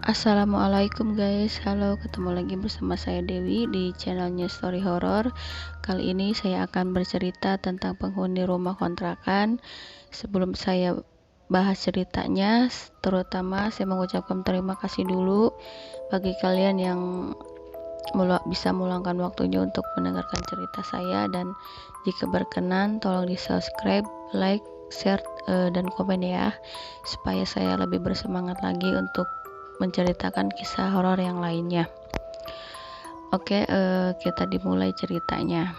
Assalamualaikum guys, halo, ketemu lagi bersama saya Dewi di channelnya Story Horror. Kali ini saya akan bercerita tentang penghuni rumah kontrakan. Sebelum saya bahas ceritanya, terutama saya mengucapkan terima kasih dulu bagi kalian yang bisa meluangkan waktunya untuk mendengarkan cerita saya, dan jika berkenan tolong di subscribe, like, share, dan komen ya, supaya saya lebih bersemangat lagi untuk menceritakan kisah horor yang lainnya. Oke, kita dimulai ceritanya.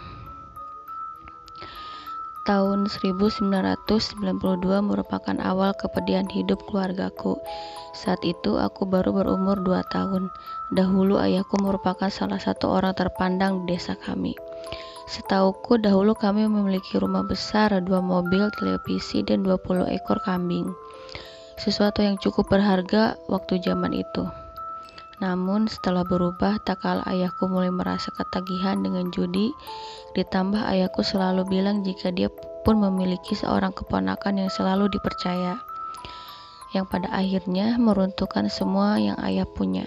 Tahun 1992 merupakan awal kepedihan hidup keluargaku. Saat itu aku baru berumur 2 tahun. Dahulu ayahku merupakan salah satu orang terpandang di desa kami. Setauku dahulu kami memiliki rumah besar, 2 mobil, televisi, dan 20 ekor kambing. Sesuatu yang cukup berharga waktu zaman itu. Namun setelah berubah, tak kalah ayahku mulai merasa ketagihan dengan judi, ditambah ayahku selalu bilang jika dia pun memiliki seorang keponakan yang selalu dipercaya, yang pada akhirnya meruntuhkan semua yang ayah punya.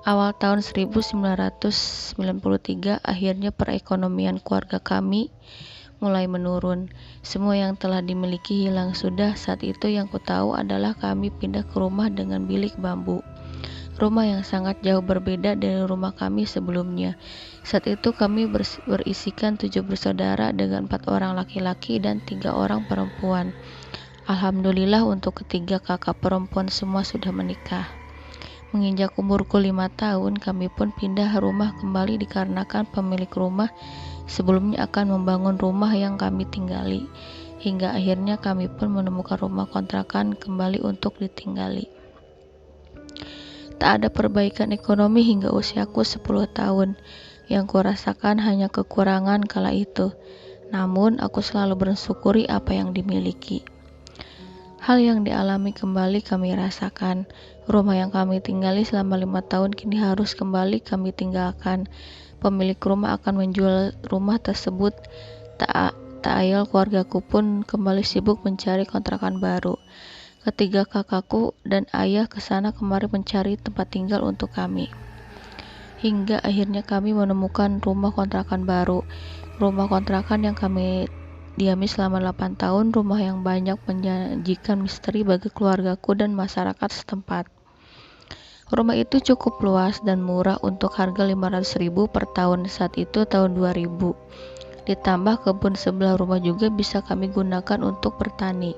Awal tahun 1993, akhirnya perekonomian keluarga kami mulai menurun. Semua yang telah dimiliki hilang sudah. Saat itu yang ku tahu adalah kami pindah ke rumah dengan bilik bambu. Rumah yang sangat jauh berbeda dari rumah kami sebelumnya. Saat itu kami berisikan 7 bersaudara dengan 4 orang laki-laki dan 3 orang perempuan. Alhamdulillah untuk ketiga kakak perempuan semua sudah menikah. Menginjak umurku 5 tahun, kami pun pindah rumah kembali dikarenakan pemilik rumah sebelumnya akan membangun rumah yang kami tinggali. Hingga akhirnya kami pun menemukan rumah kontrakan kembali untuk ditinggali. Tak ada perbaikan ekonomi hingga usiaku 10 tahun. Yang kurasakan hanya kekurangan kala itu. Namun aku selalu bersyukuri apa yang dimiliki. Hal yang dialami kembali kami rasakan. Rumah yang kami tinggali selama 5 tahun kini harus kembali kami tinggalkan. Pemilik rumah akan menjual rumah tersebut. Tak ayal keluargaku pun kembali sibuk mencari kontrakan baru. Ketiga kakakku dan ayah kesana kemari mencari tempat tinggal untuk kami. Hingga akhirnya kami menemukan rumah kontrakan baru. Rumah kontrakan yang kami diami selama 8 tahun, rumah yang banyak menyajikan misteri bagi keluargaku dan masyarakat setempat. Rumah itu cukup luas dan murah untuk harga 500.000 per tahun, saat itu tahun 2000. Ditambah kebun sebelah rumah juga bisa kami gunakan untuk bertani.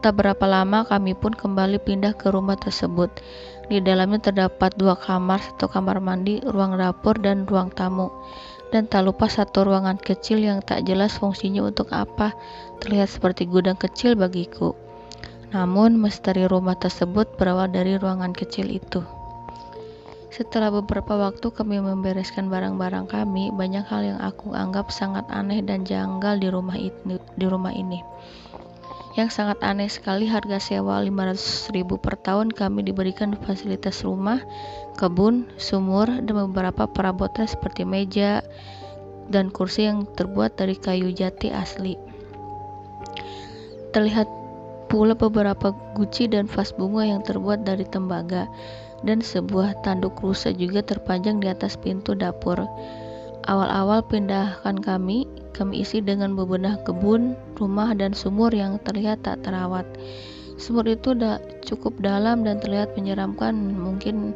Tak berapa lama kami pun kembali pindah ke rumah tersebut. Di dalamnya terdapat 2 kamar, 1 kamar mandi, ruang dapur, dan ruang tamu. Dan tak lupa 1 ruangan kecil yang tak jelas fungsinya untuk apa, terlihat seperti gudang kecil bagiku. Namun misteri rumah tersebut berawal dari ruangan kecil itu. Setelah beberapa waktu kami membereskan barang-barang kami, banyak hal yang aku anggap sangat aneh dan janggal di rumah ini. Yang sangat aneh sekali, harga sewa 500.000 per tahun kami diberikan fasilitas rumah, kebun, sumur, dan beberapa perabotan seperti meja dan kursi yang terbuat dari kayu jati asli. Terlihat pula beberapa guci dan vas bunga yang terbuat dari tembaga, dan sebuah tanduk rusa juga terpanjang di atas pintu dapur. Awal-awal pindahan kami isi dengan bebenah kebun, rumah, dan sumur yang terlihat tak terawat. Sumur itu cukup dalam dan terlihat menyeramkan, mungkin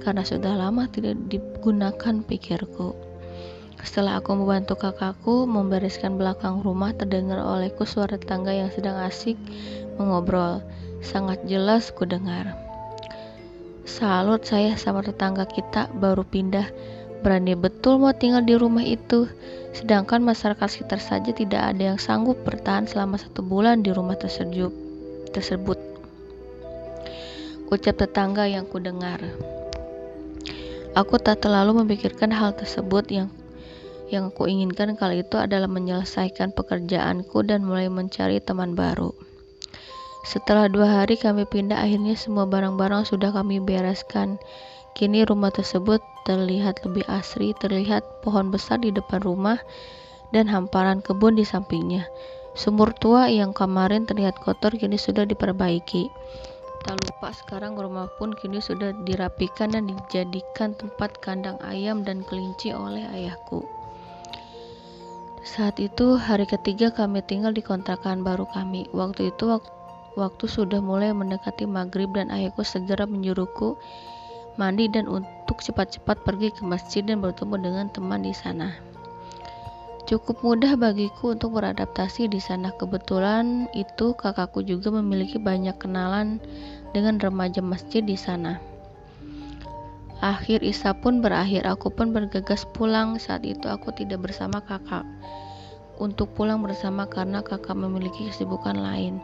karena sudah lama tidak digunakan, pikirku. Setelah aku membantu kakakku membereskan belakang rumah, terdengar olehku suara tetangga yang sedang asik mengobrol. Sangat jelas ku dengar. Salut saya sama tetangga kita, baru pindah. Berani betul mau tinggal di rumah itu. Sedangkan masyarakat sekitar saja tidak ada yang sanggup bertahan selama 1 bulan di rumah tersebut. Ucap tetangga yang ku dengar. Aku tak terlalu memikirkan hal tersebut. Yang aku inginkan kali itu adalah menyelesaikan pekerjaanku dan mulai mencari teman baru. Setelah 2 hari kami pindah, akhirnya semua barang-barang sudah kami bereskan. Kini rumah tersebut terlihat lebih asri, terlihat pohon besar di depan rumah dan hamparan kebun di sampingnya. Sumur tua yang kemarin terlihat kotor kini sudah diperbaiki. Tak lupa sekarang rumah pun kini sudah dirapikan dan dijadikan tempat kandang ayam dan kelinci oleh ayahku. Saat itu hari ketiga kami tinggal di kontrakan baru kami. Waktu itu waktu sudah mulai mendekati maghrib dan ayahku segera menyuruhku mandi dan untuk cepat-cepat pergi ke masjid dan bertemu dengan teman di sana. Cukup mudah bagiku untuk beradaptasi di sana. Kebetulan itu kakakku juga memiliki banyak kenalan dengan remaja masjid di sana. Akhir Isya pun berakhir, aku pun bergegas pulang. Saat itu aku tidak bersama kakak untuk pulang bersama karena kakak memiliki kesibukan lain.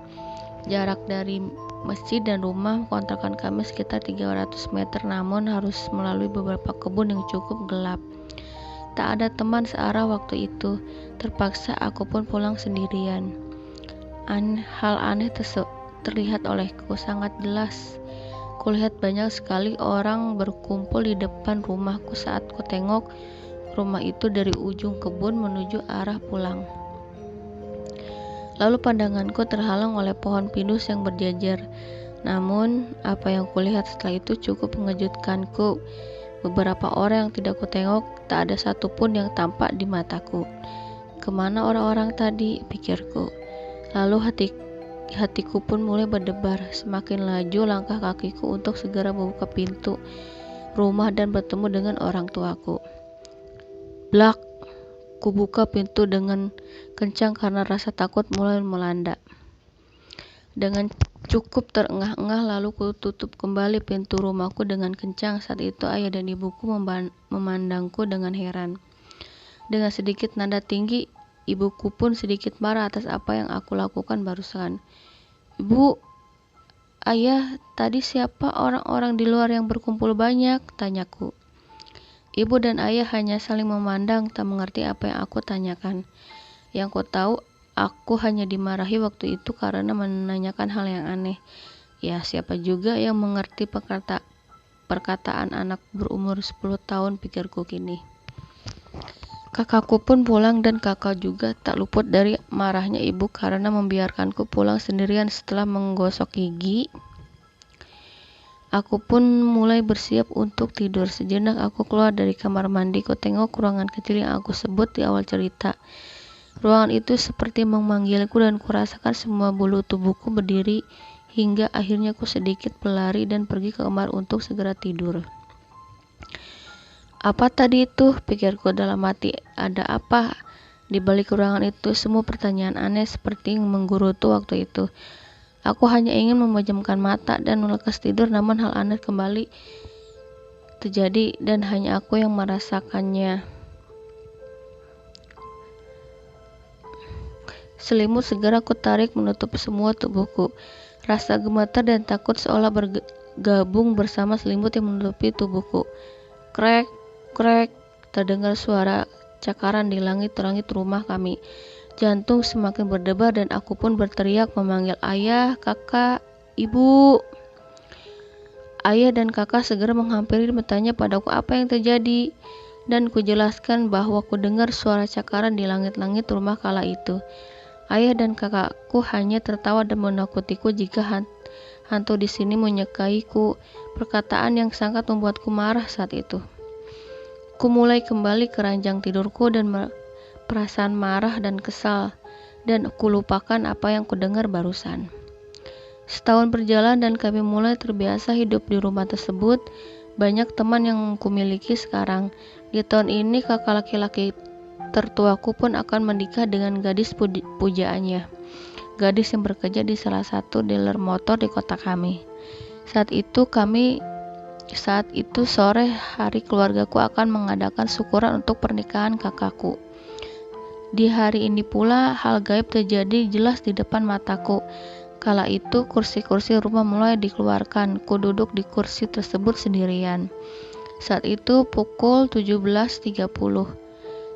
Jarak dari masjid dan rumah kontrakan kami sekitar 300 meter, namun harus melalui beberapa kebun yang cukup gelap. Tak ada teman searah waktu itu. Terpaksa aku pun pulang sendirian. Hal aneh terlihat olehku sangat jelas. Kulihat banyak sekali orang berkumpul di depan rumahku saat ku tengok rumah itu dari ujung kebun menuju arah pulang. Lalu pandanganku terhalang oleh pohon pinus yang berjajar. Namun, apa yang kulihat setelah itu cukup mengejutkanku. Beberapa orang yang tidak kutengok, tak ada satupun yang tampak di mataku. Kemana orang-orang tadi, pikirku. Lalu hatiku pun mulai berdebar. Semakin laju langkah kakiku untuk segera membuka pintu rumah dan bertemu dengan orang tuaku. Blak! Kubuka pintu dengan kencang karena rasa takut mulai melanda. Dengan cukup terengah-engah lalu ku tutup kembali pintu rumahku dengan kencang. Saat itu ayah dan ibuku memandangku dengan heran. Dengan sedikit nada tinggi, ibuku pun sedikit marah atas apa yang aku lakukan barusan. "Ibu, ayah, tadi siapa orang-orang di luar yang berkumpul banyak?" tanyaku. Ibu dan ayah hanya saling memandang, tak mengerti apa yang aku tanyakan. Yang ku tahu, aku hanya dimarahi waktu itu karena menanyakan hal yang aneh. Ya, siapa juga yang mengerti perkataan anak berumur 10 tahun, pikirku kini. Kakakku pun pulang dan kakak juga tak luput dari marahnya ibu karena membiarkanku pulang sendirian setelah menggosok gigi. Aku pun mulai bersiap untuk tidur. Sejenak aku keluar dari kamar mandi. Ku tengok ruangan kecil yang aku sebut di awal cerita. Ruangan itu seperti memanggilku dan kurasakan semua bulu tubuhku berdiri hingga akhirnya ku sedikit berlari dan pergi ke kamar untuk segera tidur. Apa tadi itu? Pikirku dalam hati. Ada apa di balik ruangan itu? Semua pertanyaan aneh seperti yang menggerutu waktu itu. Aku hanya ingin memejamkan mata dan melekas tidur, namun hal aneh kembali terjadi dan hanya aku yang merasakannya. Selimut segera ku tarik menutup semua tubuhku. Rasa gemetar dan takut seolah bergabung bersama selimut yang menutupi tubuhku. Krek, krek, terdengar suara cakaran di langit rumah kami. Jantung semakin berdebar dan aku pun berteriak memanggil ayah, kakak, ibu. Ayah dan kakak segera menghampiri dan bertanya padaku apa yang terjadi. Dan kujelaskan bahwa ku dengar suara cakaran di langit-langit rumah kala itu. Ayah dan kakakku hanya tertawa dan menakutiku jika hantu di sini menyekaiku. Perkataan yang sangat membuatku marah saat itu. Ku mulai kembali ke ranjang tidurku dan perasaan marah dan kesal, dan ku lupakan apa yang kudengar barusan. Setahun berjalan dan kami mulai terbiasa hidup di rumah tersebut. Banyak teman yang kumiliki sekarang. Di tahun ini kakak laki-laki tertuaku pun akan menikah dengan gadis pujaannya, gadis yang bekerja di salah satu dealer motor di kota kami. Saat itu sore hari keluargaku akan mengadakan syukuran untuk pernikahan kakakku. Di hari ini pula hal gaib terjadi jelas di depan mataku. Kala itu kursi-kursi rumah mulai dikeluarkan. Ku duduk di kursi tersebut sendirian. Saat itu pukul 17.30.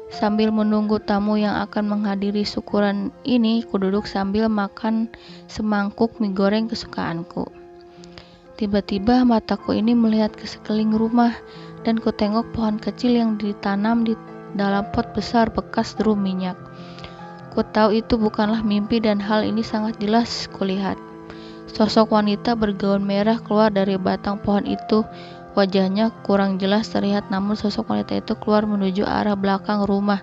Sambil menunggu tamu yang akan menghadiri syukuran ini, ku duduk sambil makan semangkuk mie goreng kesukaanku. Tiba-tiba mataku ini melihat ke sekeliling rumah dan ku tengok pohon kecil yang ditanam di dalam pot besar bekas drum minyak. Ku tahu itu bukanlah mimpi dan hal ini sangat jelas kulihat. Sosok wanita bergaun merah keluar dari batang pohon itu. Wajahnya kurang jelas terlihat, namun sosok wanita itu keluar menuju arah belakang rumah.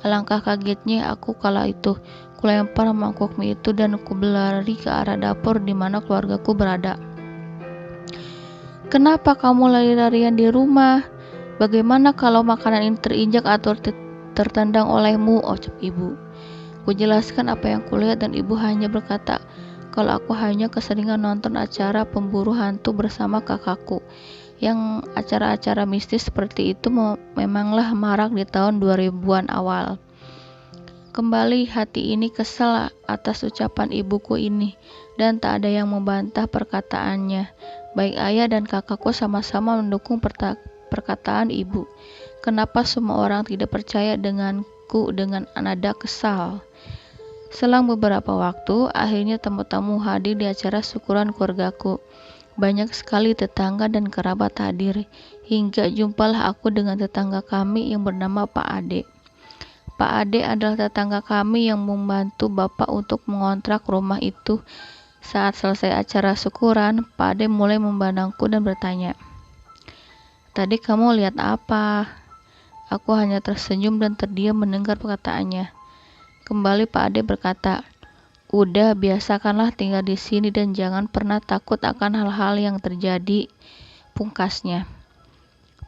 Alangkah kagetnya aku kala itu. Kulempar mangkuk mie itu dan berlari ke arah dapur di mana keluargaku berada. "Kenapa kamu lari-larian di rumah? Bagaimana kalau makanan ini terinjak atau tertendang olehmu?" ucap ibu. Kujelaskan apa yang kulihat dan ibu hanya berkata kalau aku hanya keseringan nonton acara pemburu hantu bersama kakakku. Yang acara-acara mistis seperti itu memanglah marak di tahun 2000-an awal. Kembali hati ini kesal atas ucapan ibuku ini, dan tak ada yang membantah perkataannya. Baik ayah dan kakakku sama-sama mendukung perkataan ibu. Kenapa semua orang tidak percaya denganku dengan nada kesal? Selang beberapa waktu, akhirnya tamu-tamu hadir di acara syukuran keluargaku. Banyak sekali tetangga dan kerabat hadir, hingga jumpalah aku dengan tetangga kami yang bernama Pak Ade. Pak Ade adalah tetangga kami yang membantu Bapak untuk mengontrak rumah itu. Saat selesai acara syukuran, Pak Ade mulai memandangku dan bertanya, "Tadi kamu lihat apa?" Aku hanya tersenyum dan terdiam mendengar perkataannya. Kembali Pak Ade berkata, "Udah, biasakanlah tinggal di sini dan jangan pernah takut akan hal-hal yang terjadi," pungkasnya.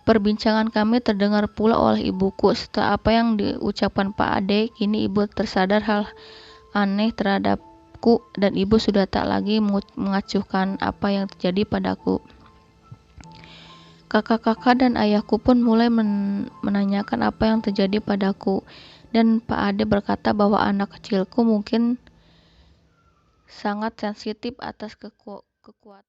Perbincangan kami terdengar pula oleh ibuku. Setelah apa yang diucapkan Pak Ade, kini ibu tersadar hal aneh terhadapku dan ibu sudah tak lagi mengacuhkan apa yang terjadi padaku. Kakak-kakak dan ayahku pun mulai menanyakan apa yang terjadi padaku, dan Pak Ade berkata bahwa anak kecilku mungkin sangat sensitif atas kekuatan